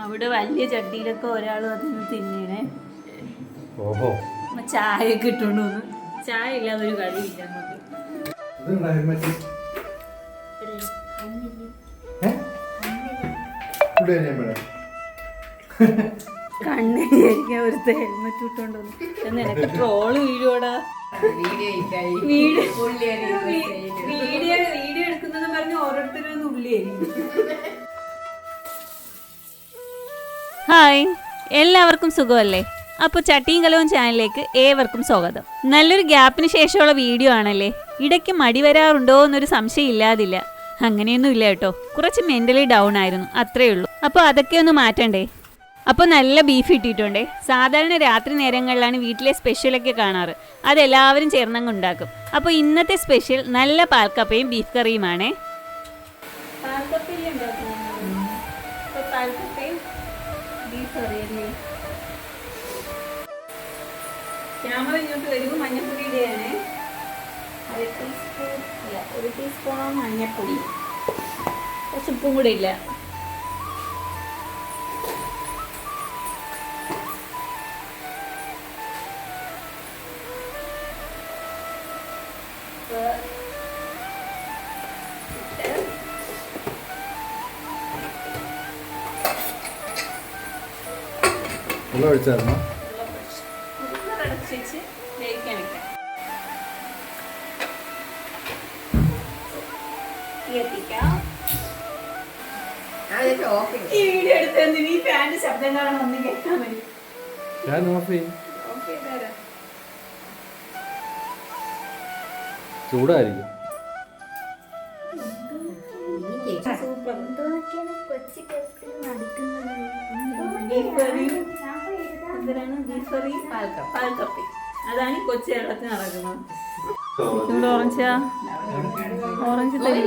അവിടെ വലിയ ചട്ടിയിലൊക്കെ ഒരാൾ വന്ന് തിന്നേനെ. ചായ കിട്ടുന്നു. ചായ ഇല്ലാതെ ഒരു കളിയില്ല നമുക്ക്. കണ്ണ് വിചാരിക്കാൻ ഒരു ഹെൽമെറ്റ് ഇട്ടോണ്ടോ നിനക്ക് ട്രോള് വീഡിയോടാ. വീഡിയോ എടുക്കുന്നത് പറഞ്ഞ് ഓരോരുത്തരും ഉള്ളിയായിരിക്കും. ഹായ്, എല്ലാവർക്കും സുഖമല്ലേ? അപ്പോൾ ചട്ടിയും കലവും ചാനലിലേക്ക് ഏവർക്കും സ്വാഗതം. നല്ലൊരു ഗ്യാപ്പിന് ശേഷമുള്ള വീഡിയോ ആണല്ലേ. ഇടയ്ക്ക് മടി വരാറുണ്ടോ എന്നൊരു സംശയം ഇല്ലാതില്ല. അങ്ങനെയൊന്നും ഇല്ല കേട്ടോ, കുറച്ച് മെൻ്റലി ഡൗൺ ആയിരുന്നു, അത്രേ ഉള്ളൂ. അപ്പോൾ അതൊക്കെ ഒന്ന് മാറ്റണ്ടേ. അപ്പോൾ നല്ല ബീഫ് ഇട്ടിട്ടുണ്ടേ. സാധാരണ രാത്രി നേരങ്ങളിലാണ് വീട്ടിലെ സ്പെഷ്യലൊക്കെ കാണാറ്. അതെല്ലാവരും ചേർന്നങ്ങ് ഉണ്ടാക്കും. അപ്പോൾ ഇന്നത്തെ സ്പെഷ്യൽ നല്ല പാൽക്കപ്പയും ബീഫ് കറിയുമാണേ. ക്യാമറ ഇങ്ങോട്ട് വരുമ്പോൾ മഞ്ഞപ്പൊടിയുടെയാണ്. 1 ടീസ്പൂൺ മഞ്ഞപ്പൊടി, കുറച്ച് ഉപ്പും കൂടെ ഇല്ല. ഒഴിച്ചായിരുന്നു ശബ്ദം കാണാൻ ഒന്നും കേൾക്കാൻ മതി. ചൂടായിരിക്കും. അതാണ് കൊച്ചി വെള്ളത്തിൽ നടക്കുന്നത്. ഇവിടെ ഓറഞ്ച് തരി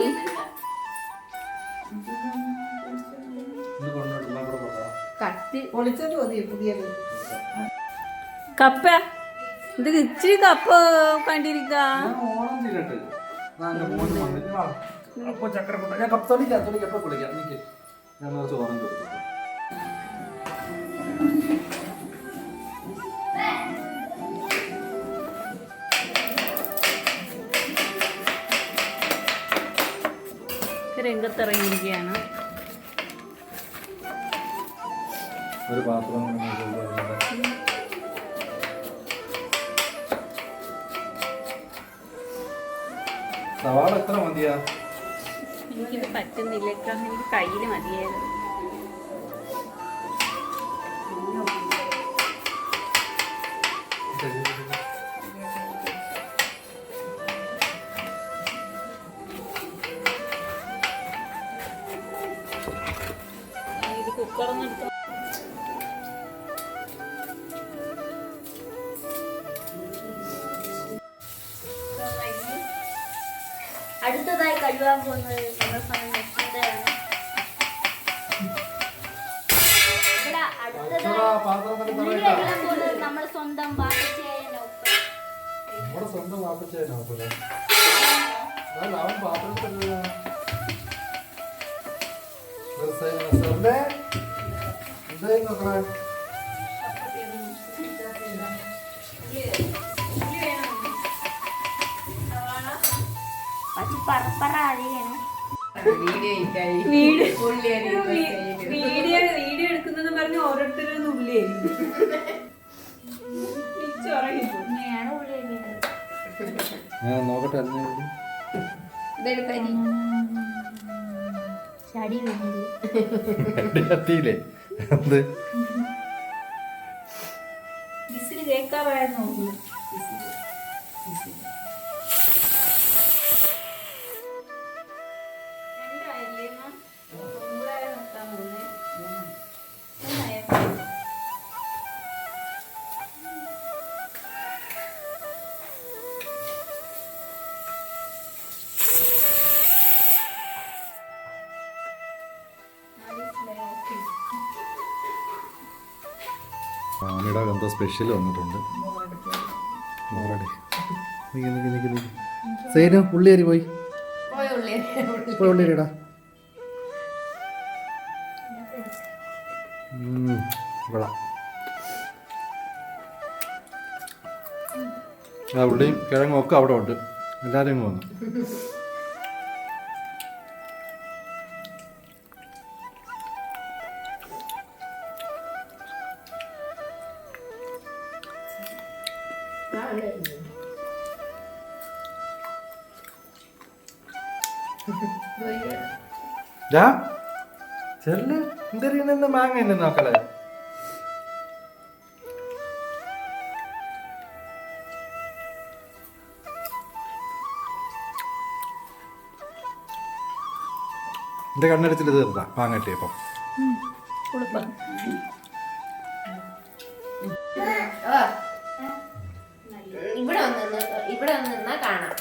കപ്പ. ഇത് ഇച്ചിരി കപ്പ കണ്ടിരിക്ക. രംഗത്തിറങ്ങിയിരിക്കുകയാണ്. ഒരു പാത്രം സവാള എത്ര മതിയാ? എനിക്കിത് പറ്റുന്നില്ല, എനിക്ക് കയ്യിൽ മതിയായിരുന്നു. ഇത് കുക്കറൊന്നും എടുത്തു. അടുത്തതായി കഴുകാൻ പോകുന്നത് നമ്മൾ സ്വന്തം വീഡിയോ എടുക്കുന്നത് പറഞ്ഞ് ഓരോരുത്തരും ഉള്ളിയായിരിക്കും. നോക്കട്ടെ. വിസില് കേൾക്കാറായിരുന്നു. മാമിയുടെ എന്തോ സ്പെഷ്യൽ വന്നിട്ടുണ്ട്. സൈനു ഉള്ളി അരി പോയി പോയ ഉള്ളി പോയി ഉള്ളി അരിടാ. ഇവിടെ ആ ഉള്ളിയും കിഴങ്ങും ഒക്കെ അവിടെ ഉണ്ട്. എല്ലാവരും ഇങ്ങ് വന്നു. ചെല്ല് എന്തെറിയുന്ന മാങ്ങ എന്നെ നോക്കളെ. എന്റെ കണ്ണടിച്ചിട്ട് തീർത്താ മാങ്ങ കിട്ടിയപ്പം. ഇവിടെ നിന്നാ കാണാം.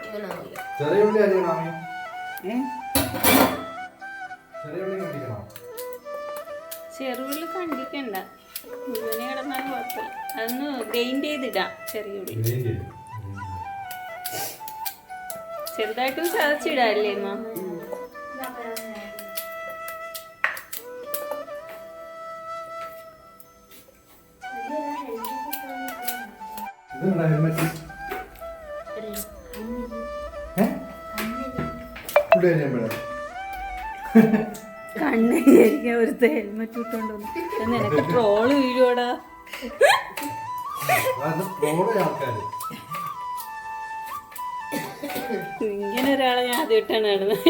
ഇങ്ങനെ നോക്കിയോ. ചെറിയ ഉള്ളി അരിയണോ മാമി? ചെറിയ ഉള്ളി കണ്ടിക്കണോ? ചെറുള്ളി കണ്ടിക്കണ്ട, മുഴുവനെ കിടന്നാലും കുഴപ്പമില്ല. അതൊന്ന് ഗ്രൈൻഡ് ചെയ്തിടാം. ചെറിയ ഉള്ളി ചെറുതായിട്ടും ചതച്ചിടാല്ലേ അമ്മ? ഹെൽമെറ്റ് കണ്ണ് വിചാരിക്കാൻ ഒരുത്ത ഹെൽമെറ്റ് ഇട്ടോണ്ട് നിനക്ക് ട്രോള് വീഴോടാ. ഇങ്ങനെ ഒരാളെ ഞാൻ ആദ്യമായിട്ടാണ് നടന്നത്.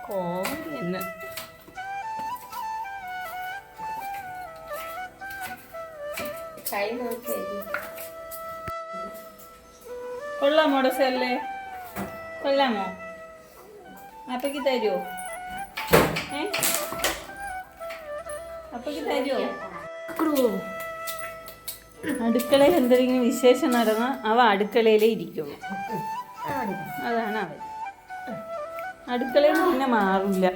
കോമഡി എന്ന് കൈ നോക്കി കൊള്ളാമോ ഡസല്ലേ? കൊള്ളാമോ? അപ്പക്ക് തരുമോ? അപ്പക്ക് തരുമോ? അടുക്കളയിൽ എന്തെങ്കിലും വിശേഷം നടന്നാൽ അവ അടുക്കളയിലേ ഇരിക്കുള്ളൂ. അതാണ് അവൻ. അടുക്കളയിൽ പിന്നെ മാറില്ല.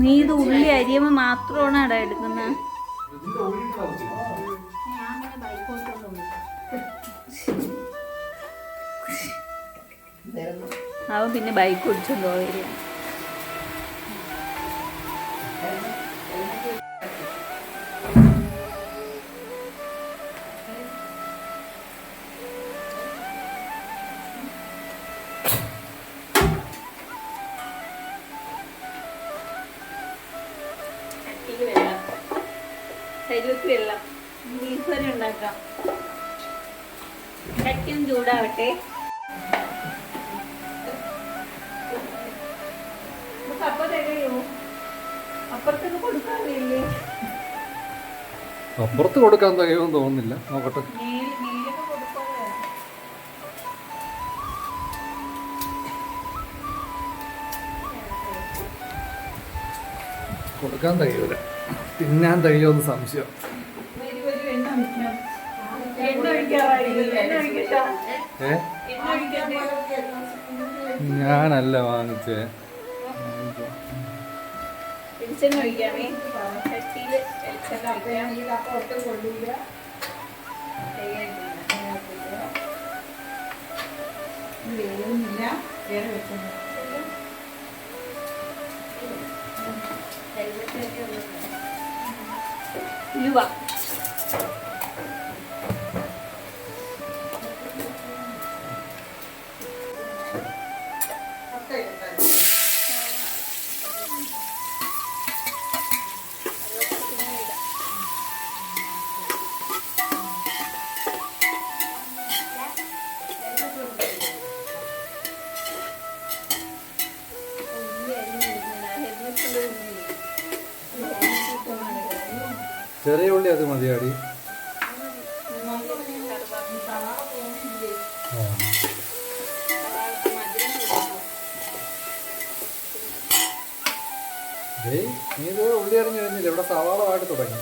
നീ ഇത് ഉള്ളി അരിയുമ്പോ മാത്രമാണ് അട എടുക്കുന്നത്. അവൻ പിന്നെ ബൈക്ക് ഓടിച്ചോണ്ട് പോവുകയാണ്. വെള്ളം, ശരീരത്തിൽ വെള്ളം, ബീഫ് കറി ഉണ്ടാക്കാം. ചട്ടിയും ചൂടാവട്ടെ. കപ്പ തരുമോ? അപ്പുറത്തൊക്കെ കൊടുക്കാറില്ലേ? അപ്പുറത്ത് കൊടുക്കാൻ തികയുമെന്ന് തോന്നുന്നില്ല. നോക്കട്ടെ. കൊടുക്കാൻ തികയൂല. തിന്നാൻ തികയുമെന്ന് സംശയം. ഞാനല്ല വാങ്ങിച്ചേ. വെളിച്ചെണ്ണ ഒഴിക്കാമേ. ചട്ടിയില് വെളിച്ചെണ്ണ ഉലുവ, ചെറിയ ഉള്ളി അത് മതിയാടി. നീ ഇത് ഉള്ളി അറിഞ്ഞു വരുന്നില്ല. ഇവിടെ സവാള വാട്ടി തുടങ്ങി.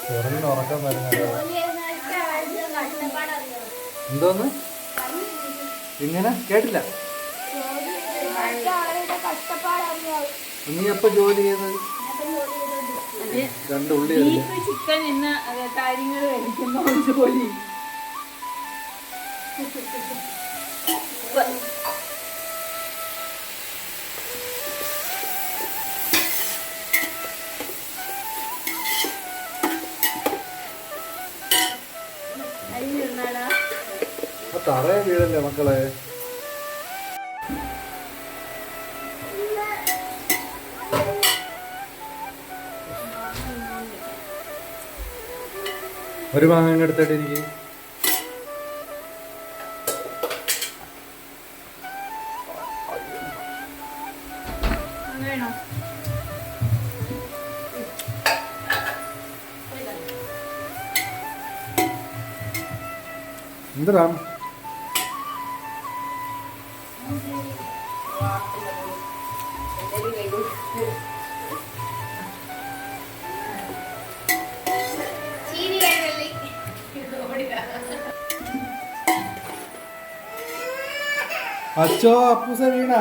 ചെറുങ്ങനെ ഉറക്കം വരുന്നല്ലോ. എന്തോന്ന് ഇങ്ങനെ കേട്ടില്ല. നീ എപ്പോ ജോലി ചെയ്യുന്നത്? രണ്ട് ഉള്ളി ബീഫ് ചിക്കൻ എന്ന കാര്യങ്ങൾ കഴിക്കുന്ന ജോലി. തറയെ വീഴല്ലേ മക്കളെ. ഒരു മാങ്ങ എടുത്തിട്ട് എനിക്ക് വേണോ? എന്തിനാ അച്ചോ അപ്പൂസ വീണ?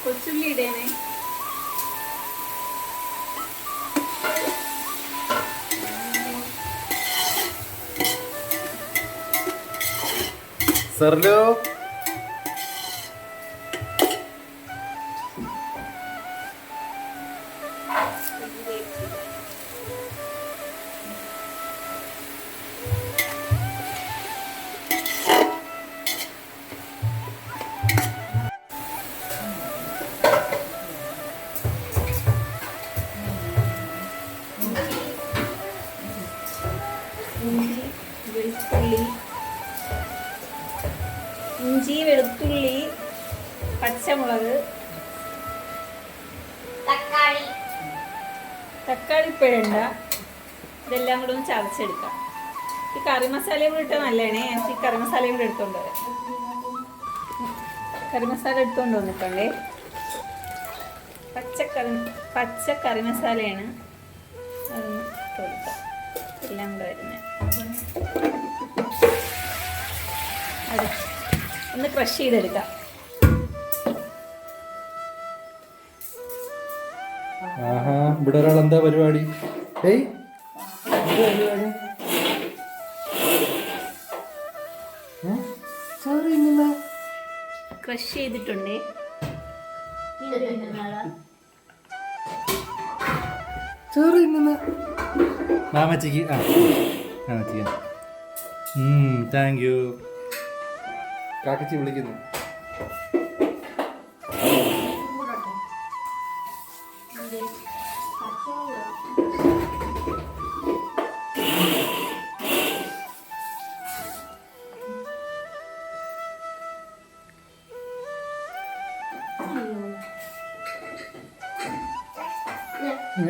കൊച്ചുള്ളി ഇടേനെ. സർലോ ഇഞ്ചി, വെളുത്തുള്ളി, പച്ചമുളക്, തക്കാളി ഇപ്പോഴണ്ട. ഇതെല്ലാം കൂടെ ഒന്ന് ചതച്ചെടുക്കാം. ഈ കറി മസാലയും കൂടെ ഇട്ടാൽ നല്ലതാണേ. എനിക്ക് ഈ കറി മസാലയും കൂടെ എടുത്തോണ്ട് വരാം. കറി മസാല എടുത്തോണ്ട് വന്നിട്ടുണ്ടേ. പച്ചക്കറി മസാലയാണ്. അതൊന്ന് കൊടുക്കാം. എല്ലാം കൂടെ വരുന്നത് അത് ഒന്ന് ക്രഷ് ചെയ്തെടുക്കാം. ആഹാ, ഇവിടെ ഒരാൾ എന്താ പരിപാടി? ഏയ് എന്താ പരിപാടി? സോറി ക്രഷ് ചെയ്തിട്ടുണ്ടേ. സോറി മാമച്ചിക്ക്. ആ മാമച്ചിക്ക് താങ്ക് യു. കാക്കച്ചി വിളിക്കുന്നു.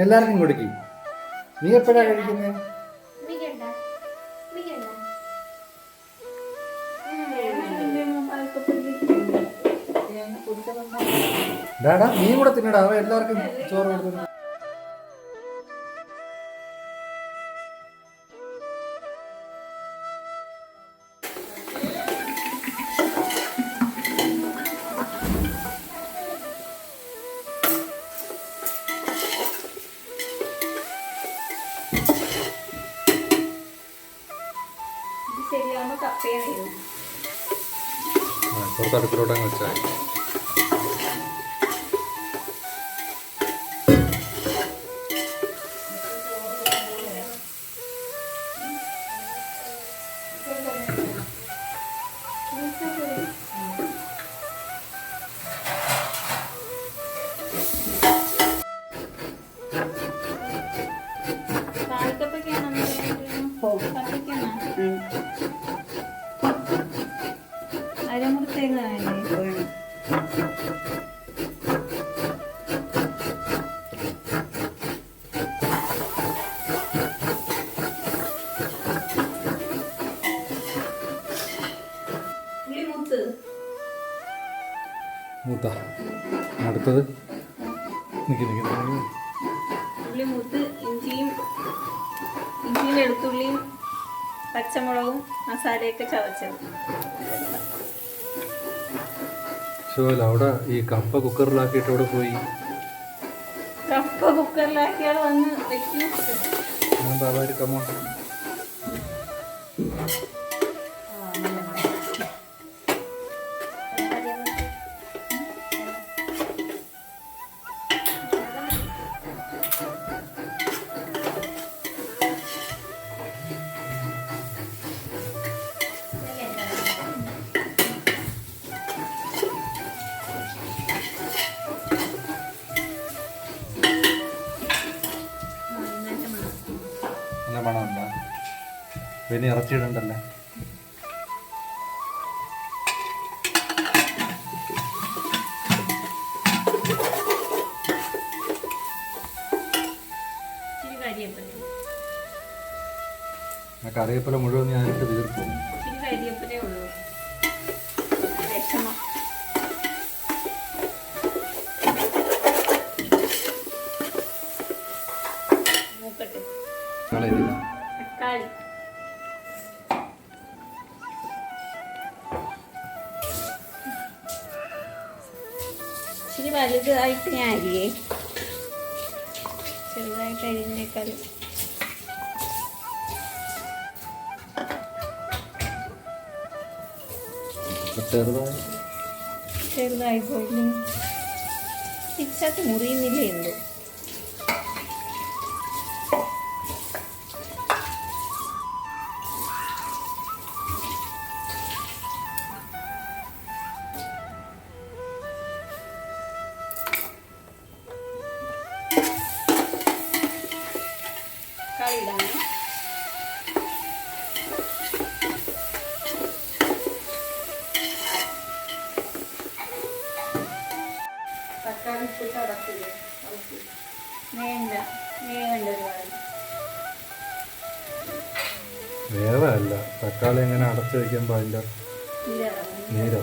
എല്ലാവർക്കും കൊടുക്കി. നീ എപ്പോഴാ കഴിക്കുന്നത്? ഡാടാ നീ കൂടെ തിന്നടാ. അവ എല്ലാവർക്കും ചോറ് കൊടുത്തു. ശരിയാകുമ്പോ കപ്പയാണ്. പുറത്ത് അടുപ്പിലോട്ടങ്ങ് വെച്ചാൽ മൂത്ത അടുത്തത് നിൽക്കി ഉള്ളി മൂത്ത് ഇഞ്ചിയും വെളുത്തുള്ളിയും പച്ചമുളകും മസാലയൊക്കെ ചതച്ചത്. ഷോല അവിടെ ഈ കപ്പ കുക്കറിലാക്കിയിട്ട് അവിടെ പോയി. കപ്പ കുക്കറിലാക്കിയാൽ വന്ന് വെക്കും. ബാബാര് കമ്മ നല്ല മണമുണ്ടോ? പിന്നെ ഇറച്ചിയിടണ്ടല്ലേ? കറിവേപ്പില മുഴുവൻ ഞാനിട്ട് തീർക്കും. കരിയപ്പലേ ഉള്ളൂ. വിഷമം. മൂക്കട്ടെ. തക്കാളി ഇച്ചിരി വലുതായിട്ട് ഞാൻ അരിയേ. ചെറുതായിട്ട് അരിഞ്ഞേക്കാൾ ചെറുതായി പോയി. പിച്ചാത്തി മുറിയുന്നില്ലേ എന്തോ. കളിയിടാണ്. തക്കാളി ഇട്ടിട്ട് അടക്കില്ല. വേണ്ട വേണ്ട ഒരുപാട്. വേറെ അല്ല, തക്കാളി എങ്ങനെ അടച്ചു വയ്ക്കുമ്പോൾ അതിൻ്റെ നീരോ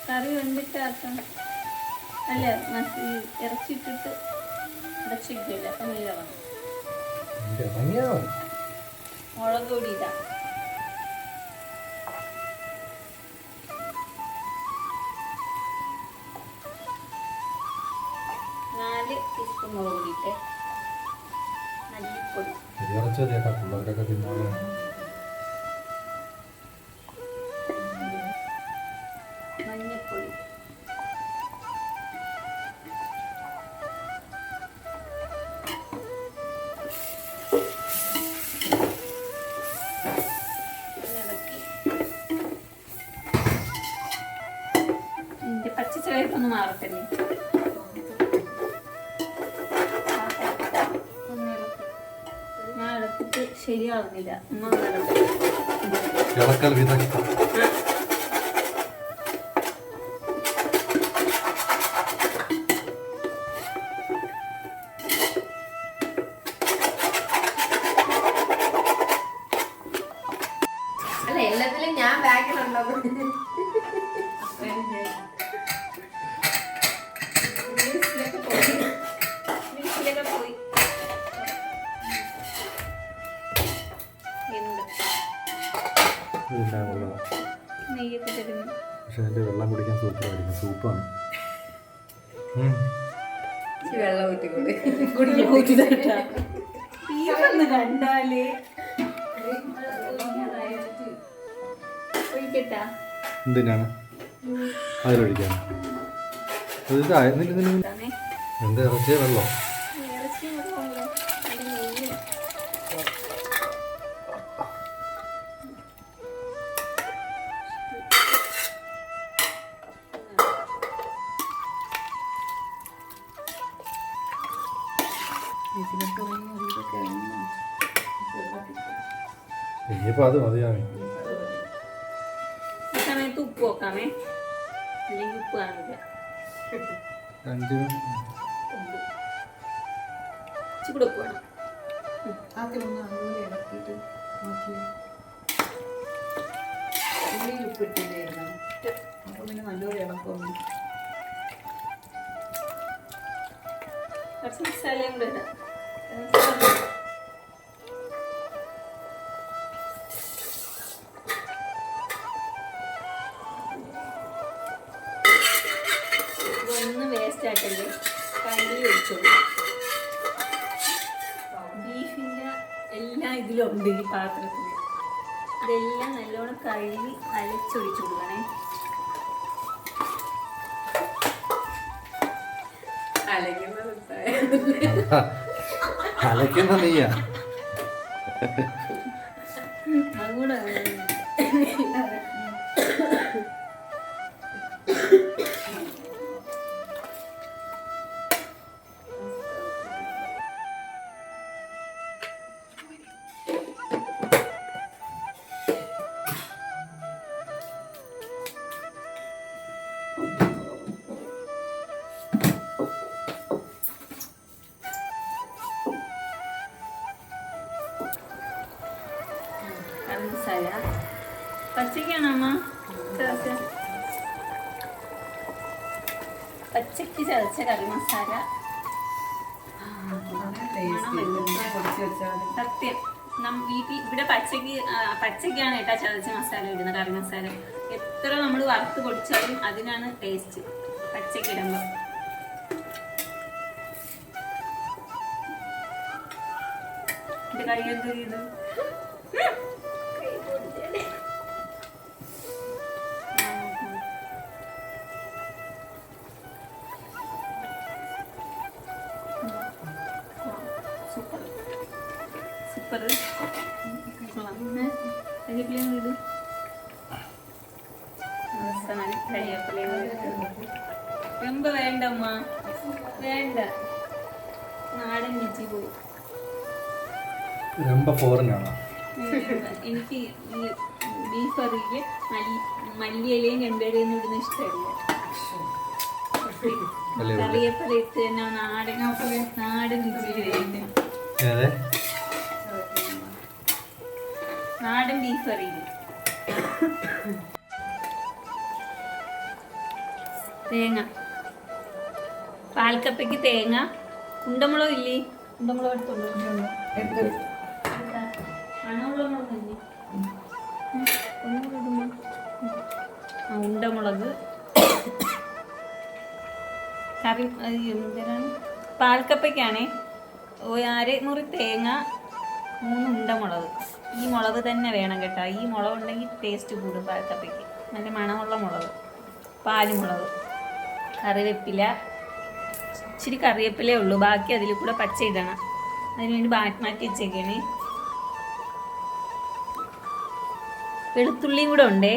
കറി വെന്തിട്ടാക്കാം. അല്ല ഇറച്ചിട്ടിട്ട് അടച്ചിട്ടില്ല. അപ്പം നീരവാണ്. മുളക് പൊടി ഇടാം. ടീസ്പൂൺ മുളക് പൊടിയിട്ട് മല്ലിപ്പൊടി. പിള്ളേരൊക്കെ തിന്നാണ്. മഞ്ഞപ്പൊടി. ഇതിന്റെ പച്ചച്ചവേപ്പൊന്ന് മാറത്തല്ലേ. ഞാൻ എടുത്തിട്ട് ശരിയാവുന്നില്ല. ഇളക്കൽ വിദഗ്ധ. അല്ല എല്ലാത്തിലും ഞാൻ ബാക്കിലുണ്ടോ? പോയി. നെയ്യൊക്കെ തരുന്നു. പക്ഷെ അതിൻ്റെ വെള്ളം കുടിക്കാൻ സൂപ്പറായിരിക്കും. സൂപ്പാണ്. വെള്ളം തീർന്ന് കണ്ടാലേ ഒഴിക്കട്ടാ. എന്തിനാണ് അതിലൊഴിക്കാൻ? എന്താ ഇറച്ചിയ വെള്ളം? ഇനിയിപ്പോൾ അത് മതിയാവേ. ഈ സമയത്ത് ഉപ്പ് നോക്കാമേ, അല്ലെങ്കിൽ ഉപ്പ് കാണില്ല. ഇച്ചിരി ഉപ്പ് വേണം. ആദ്യം ഒന്ന് അതുപോലെ ഇളക്കിയിട്ട് നോക്കി ഉള്ളിൽ ഉപ്പിട്ടില്ലായിരുന്നു. അപ്പോൾ പിന്നെ നല്ലൊരു ഇളക്കം. കുറച്ച് മസാലയും കൂടെ ഇടാം. ഇതൊന്നും വേസ്റ്റ് ആക്കല്ലേ, കഴുകി ഒഴിച്ചോളൂ. ബീഫിൻ്റെ എല്ലാം ഇതിലുണ്ട് ഈ പാത്രത്തിൽ. ഇതെല്ലാം നല്ലോണം കഴുകി അരച്ചൊഴിച്ചു കൊടുക്കണേ. അലക്കുന്ന നീയാ. അതുകൂടെ കറി മസാല പച്ചക്കാണോ അമ്മ ചതച്ച? പച്ചക്ക് ചതച്ച കറി മസാല. സത്യം വീട്ടിൽ ഇവിടെ പച്ചക്കാണ് കേട്ടാ ചതച്ച മസാല ഇടുന്ന കറി മസാല. എത്ര നമ്മൾ വറുത്ത് പൊടിച്ചാലും അതിനാണ് ടേസ്റ്റ് പച്ചക്ക് ഇടുമ്പോൾ. എന്റെ കൈ എന്ത് ചെയ്തു? Super super. കരിവേപ്പിലയും ഇട്. അവസാനം കരിവേപ്പിലയും വെമ്പ് വേണ്ട അമ്മ, വേണ്ട. നാടൻ രുചി പോയി. രമ്പ ഫോറിനാണോ? എനിക്ക് ഈ ബീഫ് കറിക്ക് മല്ലിയിലയും രണ്ടിലയും ഇടുന്ന ഇഷ്ടമില്ല. കറിവേപ്പില ഇട്ട് തന്നെ നാടൻ രുചിയിൽ കഴിക്കണം. നാടൻ ബീഫ് കറിയിൽ തേങ്ങ, പാൽക്കപ്പയ്ക്ക് തേങ്ങ, ഉണ്ടമുളക് ഇല്ലേ? ഉണ്ടമുളക് എടുത്തോളൂ. മണമുള്ള മുളക് തന്നെ. ഉണ്ടമുളക്, കറി എന്തിനാണ് പാൽക്കപ്പയ്ക്കാണേ. 1/2 മുറി തേങ്ങ, 3 ഉണ്ടമുളക്. ഈ മുളക് തന്നെ വേണം കേട്ടോ. ഈ മുളക് ഉണ്ടെങ്കിൽ ടേസ്റ്റ് കൂടും പാൽക്കപ്പയ്ക്ക്. നല്ല മണമുള്ള മുളക്, പാലുമുളക്, കറിവേപ്പില. ഇച്ചിരി കറിവേപ്പിലേ ഉള്ളൂ, ബാക്കി അതിൽ കൂടെ പച്ച ഇടണം. അതിനുവേണ്ടി മാറ്റി വെച്ചേക്കണേ. വെളുത്തുള്ളിയും കൂടെ ഉണ്ടേ.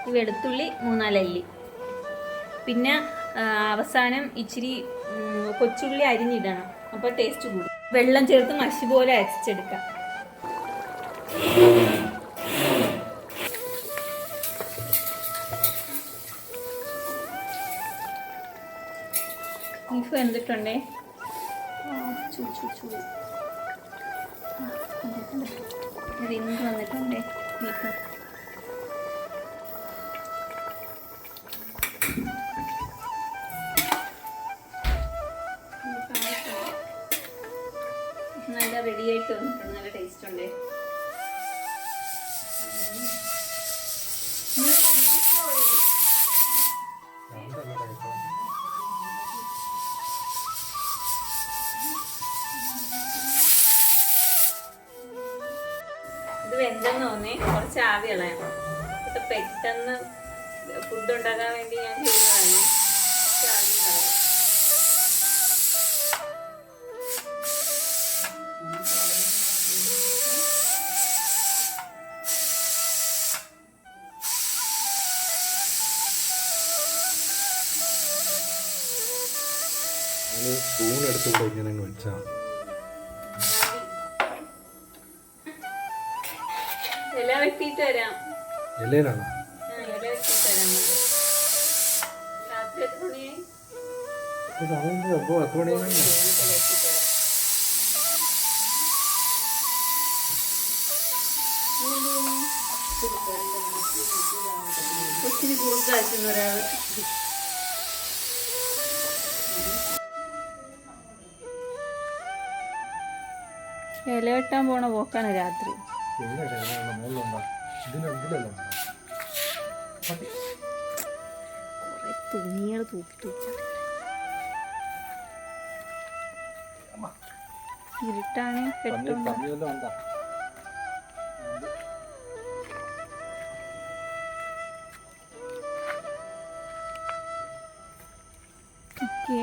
ഈ വെളുത്തുള്ളി 3-4 അല്ലി. പിന്നെ അവസാനം ഇച്ചിരി കൊച്ചുള്ളി അരിഞ്ഞിടണം, അപ്പോൾ ടേസ്റ്റ് കൂടും. വെള്ളം ചേർത്ത് മഷി പോലെ അരച്ചെടുക്കാം. ബീഫ് വെന്തിട്ടുണ്ടേ. റിങ്ക് വന്നിട്ടുണ്ടേ ബീഫ്. നല്ല റെഡിയായിട്ട് വന്നിട്ടുണ്ട്. നല്ല ടേസ്റ്റ് ഉണ്ട്. ഇത് വെന്തെന്ന് തോന്നേ, കുറച്ച് ആവി കളയണം. ഇത് പെട്ടെന്ന് ഫുഡ് ഉണ്ടാക്കാൻ വേണ്ടി ഞാൻ ചെയ്യുന്നതാണ്. ആവി കളയും. സ്പൂൺ എടുത്തുകൂടെ ഇങ്ങനെ അങ്ങ് വെച്ചാൽ ഇല വെട്ടിയിട്ട് വരാം. ഇലയിലാണോ? ഇല വെട്ടിയിട്ട് വരാം. രാത്രി എത്ര മണിയായി? അപ്പോൾ 10 മണിയായി. കൊച്ചിന് കുറുക്കാക്കുന്ന ഒരാള്. ഇല വെട്ടാൻ പോണ പോക്കാണ് രാത്രി. മുകളിലുണ്ടോ? ഇതിനുള്ളിലല്ലോ കുറെ തുണികൾ തൂക്കിട്ടു. ഇരുട്ടാണ് പെട്ടെന്ന്. ഓക്കെ,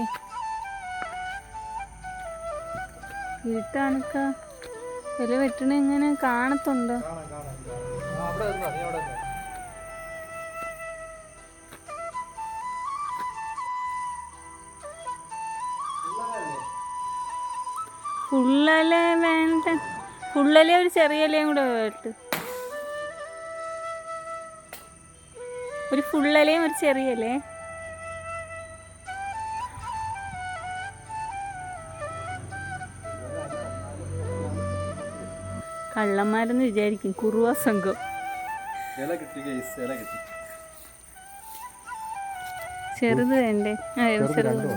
ഇരുട്ടാണക്ക. ഇല വെട്ടണ എങ്ങനെ കാണത്തുണ്ടോ? ഫുള്ളല വേണ്ട, ഫുള്ളല ഒരു ചെറിയ ഇലയും കൂടെ വെട്ട്. ഒരു ഫുള്ളലയും ഒരു ചെറിയ ഇലേ. കള്ളന്മാരെന്ന് വിചാരിക്കും, കുറുവ സംഘം. ചെറുത് വേണ്ടേ? ചെറുത്.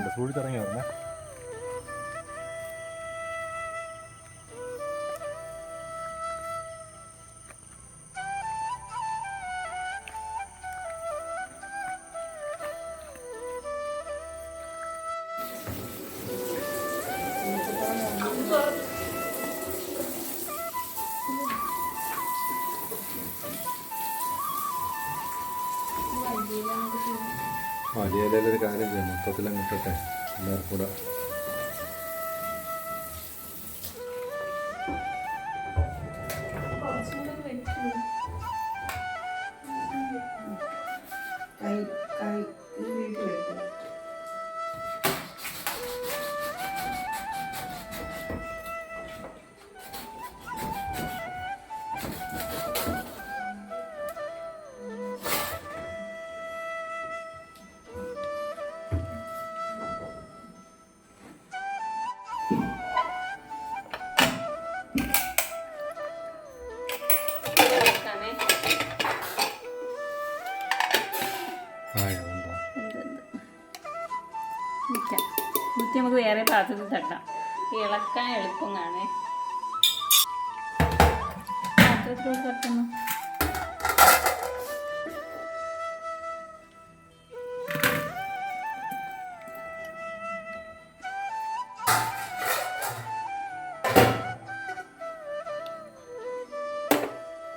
വലിയൊരു കാര്യം ചെയ്യാം, മൊത്തത്തിൽ അങ്ങോട്ടെ എല്ലാവർക്കും കൂടെ. കൈ കൈ ഈ വീട്ടിൽ വെക്കും. കുത്തി നമുക്ക് വേറെ പാത്രത്തിൽ തട്ടാം. ഇളക്കാൻ എളുപ്പം കാണേ. പാത്രത്തിലോട്ട് തട്ടുന്നു.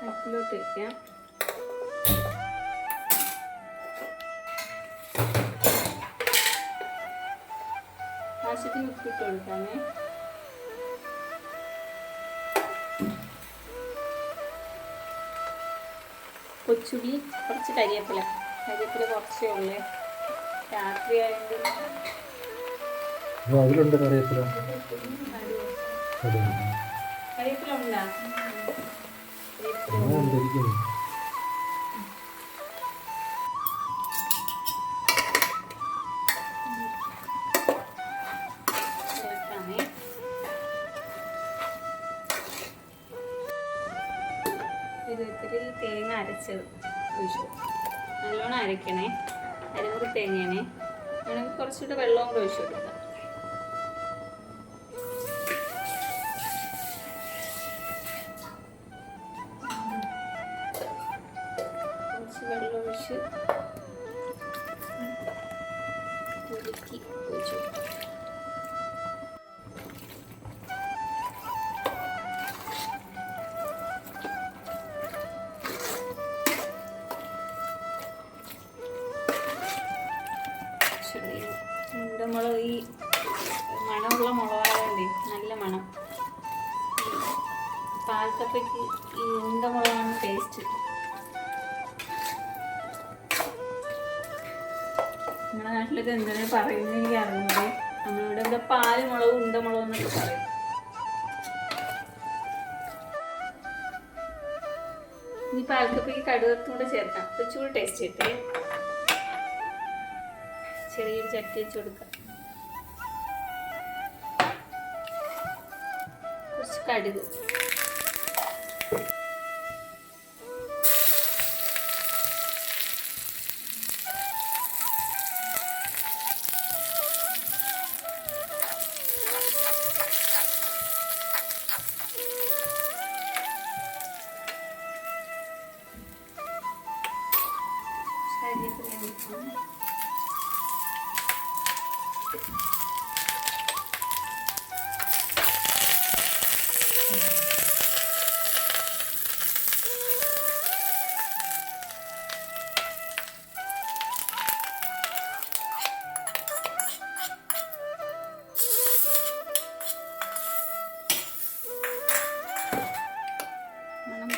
അടുപ്പിലോട്ട് വയ്ക്കാം. ആവശ്യത്തിന് ഉപ്പിട്ട് കൊടുക്കാമേ. കൊച്ചുള്ളി, കുറച്ച് കരിവേപ്പില. കരിവേപ്പില കുറച്ചേ ഉള്ളേ, രാത്രി ആയെങ്കിൽ. അതിലുണ്ട് കറിവേപ്പില. കരിവേപ്പില ഉണ്ടാ? ഇത്തിരി തേങ്ങ അരച്ചത് ഒഴിച്ചു. നല്ലോണം അരയ്ക്കണേ. അരമുറി തേങ്ങയാണേ. വേണമെങ്കിൽ കുറച്ചുകൂടെ വെള്ളവും കൂടെ ഒഴിച്ചു കൊടുക്കാം. കുറച്ച് വെള്ളം ഒഴിച്ച് ഒതുക്കി ഒഴിച്ചു കൊടുക്കാം. ഉണ്ടമുളക്, ഈ മണമുള്ള മുളകായതുകൊണ്ടേ നല്ല മണം. പാൽക്കപ്പയ്ക്ക് ഈ ഉണ്ടമുളകാണ് ടേസ്റ്റ്. നമ്മുടെ നാട്ടിലൊക്കെ എന്തിനാ പറയുന്നത് എനിക്ക് അറിഞ്ഞത്. നമ്മളിവിടെ പാല് മുളക്, ഉണ്ടമുളക് എന്നൊക്കെ പറയും. ഈ പാൽക്കപ്പയ്ക്ക് കടുകത്തും കൂടെ ചേർക്കാം. കുറച്ചുകൂടി ടേസ്റ്റ് കിട്ടേ. ചെറിയൊരു ചട്ടി വെച്ച് കൊടുക്കാം. കുറച്ച് കടുക്, മണം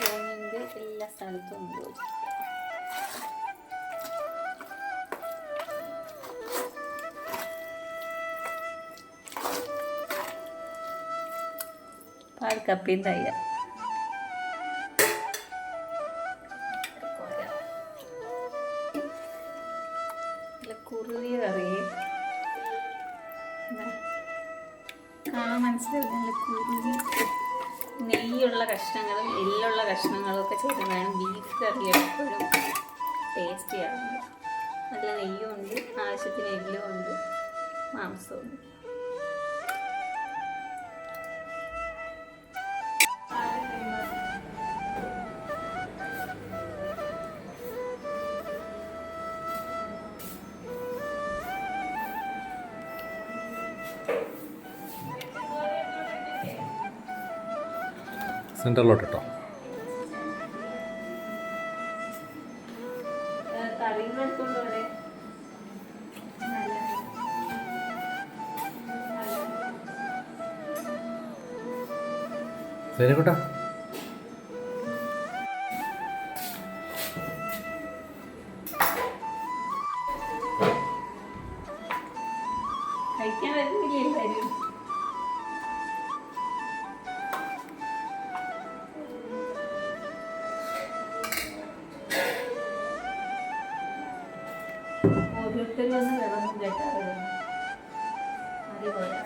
പോകുന്നത് എല്ലാ സ്ഥലത്തും ഉണ്ട്. പാൽ കപ്പിയും തയ്യ കുറുകിയ കറി മനസ്സിലായി. നല്ല കുറുകി നെയ്യുള്ള കഷ്ണങ്ങളും എല്ലുള്ള കഷ്ണങ്ങളും ഒക്കെ ചേർന്നാണ് ബീഫ് കറി എപ്പോഴും ടേസ്റ്റി ആകുന്നത്. നല്ല നെയ്യും ഉണ്ട്, ആവശ്യത്തിന് എല്ലും ഉണ്ട്, മാംസവും ഉണ്ട്. സെൻറ്ററിലോട്ട് ഇട്ടോ. സൈനക്കുട്ടാ കഴിക്കാൻ വരുന്നില്ലേ എല്ലാവരും? ഓരോരുത്തരും വന്ന് വിളമ്പും കേട്ടാറ്. അതുപോലെ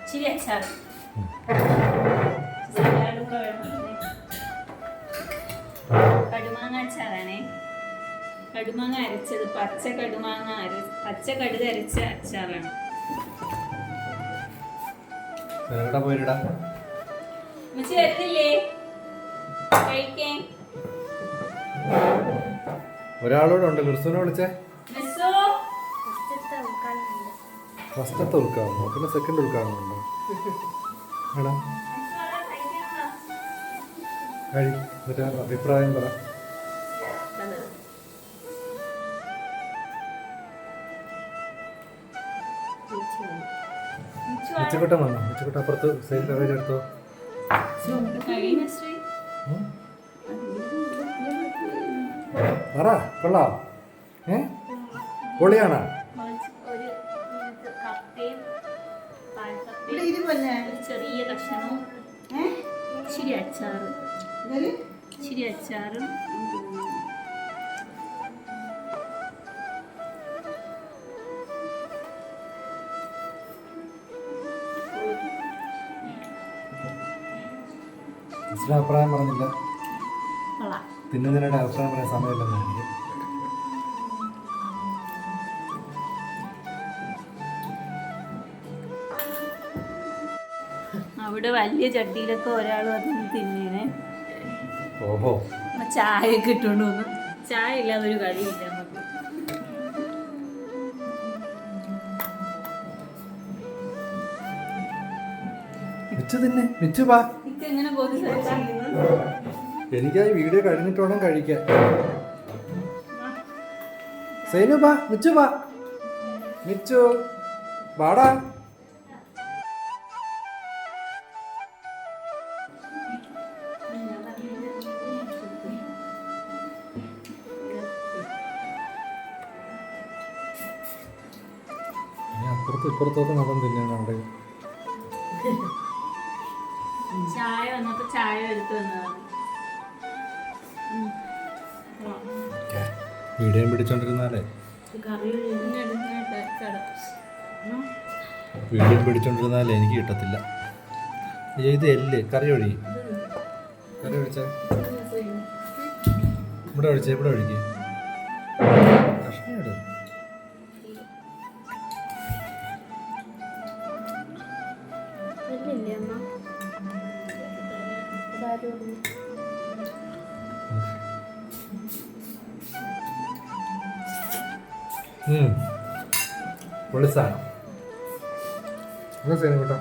ഇച്ചിരി അച്ചാർ, സലാഡും കൂടെ വേണം. കടുമാങ്ങ അച്ചാറാണേ. കടുമാങ്ങ അരച്ചത്, പച്ച കടുക് അരച്ച അച്ചാറാണ്. സൈനക്കുട്ടാ പോയിടാ. ഉമ്മച്ചി വരുന്നില്ലേ കഴിക്കാൻ? ഒരാളോട് ഉണ്ട്. ക്രിസ്തുവിനെ വിളിച്ചേ. മിസ്സോ ഫസ്റ്റത്തെ ഉൾക്കാവുന്നു, പിന്നെ സെക്കൻഡ് ഉൾക്കാവുന്നുണ്ടോ? എടാ കഴി, എന്നിട്ട് അഭിപ്രായം പറ. ഉച്ചക്കൊട്ടം വന്നോ? ഉച്ചക്കൊട്ടം അപ്പുറത്ത് സൈഡ് കവേജ് എടുത്തോ. പറ, കൊള്ളാം. പൊളിയാണോ? ഒരു കപ്പയും ഇവിടെ ഇരുപല്ലേ ഒരു ചെറിയ കഷ്ണവും ഇച്ചിരി അച്ചാറും അഭിപ്രായം പറഞ്ഞില്ല. തിന്നുന്നതിനായിട്ട് അഭിപ്രായം പറയാൻ സമയമില്ലെന്ന് എനിക്ക്. അവിടെ വലിയ ചട്ടിയിലൊക്കെ ഒരാൾ വന്ന് തിന്നേനെ. ഓഹോ, ചായ ഒക്കെ ഇട്ടുകൊണ്ട് വന്നു. ചായ ഇല്ലാതെ ഒരു കളിയില്ല നമുക്ക്. മിച്ചു തിന്നെ, മിച്ചു വാ. എങ്ങനെ പോകുന്നു? എനിക്കായി വീഡിയോ കഴിഞ്ഞിട്ട് വേണം കഴിക്കാൻ. സൈനു വാ, മിച്ചു വാ. മിച്ചു വാടാ. അപ്പുറത്ത് ഇപ്പുറത്തോട്ട് നടന്ന് തിന്നാണ് അവിടെ. ചായ വന്നപ്പോ ചായ എടുത്തു വന്നതാണ്. വീഡിയോയും പിടിച്ചോണ്ടിരുന്നാലേ എനിക്ക് കിട്ടത്തില്ല. ഇത് എല്ല് കറി ഒഴി. കറി ഒഴിച്ച ഇവിടെ ഒഴിച്ച ഇവിടെ ഒഴിക്ക്. കഷ്ണം ഇട്. പൊളി സാധനം. സേന കേട്ടോ.